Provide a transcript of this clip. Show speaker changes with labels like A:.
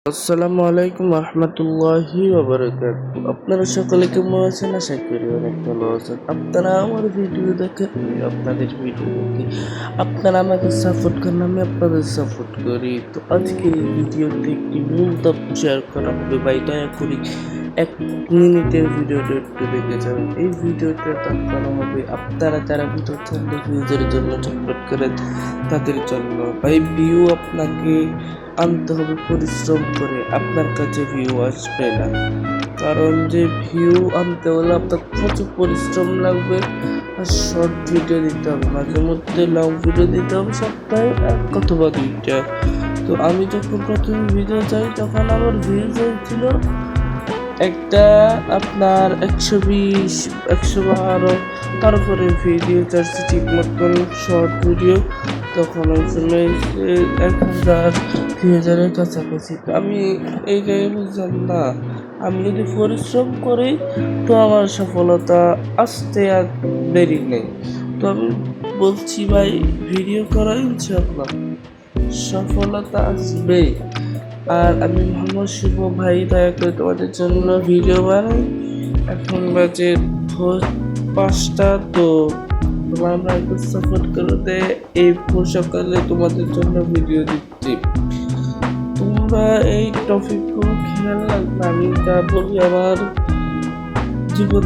A: আসসালামু আলাইকুম রহমতুল্লাহি ওয়াবারাকাতুহু। আপনারা সকলে কেমন আছেন? আশা করি অনেক ভালো আছেন। আপনারা আমার ভিডিও দেখেন, আমি আপনাদের ভিডিও দেখি। আপনারা আমাকে সাপোর্ট করেন, আমি আপনাদের সাপোর্ট করি। তো আজকের এই ভিডিওতে একটি মূল তথ্য শেয়ার করা হবে। ভাই দয়া করে 1 মিনিটের ভিডিওটা একটু দেখে যাবেন। এই ভিডিওটা করা হবে আপনারা যারা ভিডিও চ্যানেলে ভিউজের জন্য সাপোর্ট করেন তাদের জন্য। ভাই ভিউ আপনাকে আনতে হবে পরিশ্রম করে, আপনার কাছে ভিউ আসবে না। কারণ যে ভিউ আনতে হলে আপনার প্রচুর পরিশ্রম লাগবে আর শর্ট ভিডিও দিতে হবে, মাঝে মধ্যে লং ভিডিও দিতে হবে, সপ্তাহে 1 অথবা 2টা। তো আমি যখন প্রথমে ভিডিও চাই তখন আমার ভিউজ হয়েছিল একটা আপনার 120, 112। তারপরে ভিডিও চাচ্ছি ঠিক মতন শর্ট ভিডিও, তখন ওই সময় 1000, 2000-এর কাছাকাছি। তো আমি এই জায়গায় বুঝলাম না, আমি যদি পরিশ্রম করি তো আমার সফলতা আসতে আর দেরি নেই। তো আমি বলছি ভাই, ভিডিও করা ইনশাআল্লাহ সফলতা আসবে। আর আমি মোহাম্মদ শুভ ভাই, দয়া করে তোমাদের জন্য ভিডিও বানাই। এখন বাজে ভোর 5টা। তো তোমরা আমরা একটু সাপোর্ট করে দে, এই ভোর সকালে তোমাদের জন্য ভিডিও দিচ্ছি। তোমরা এই টপিকগুলো খেয়াল রাখবে, আমি যা বলি আমার জীবন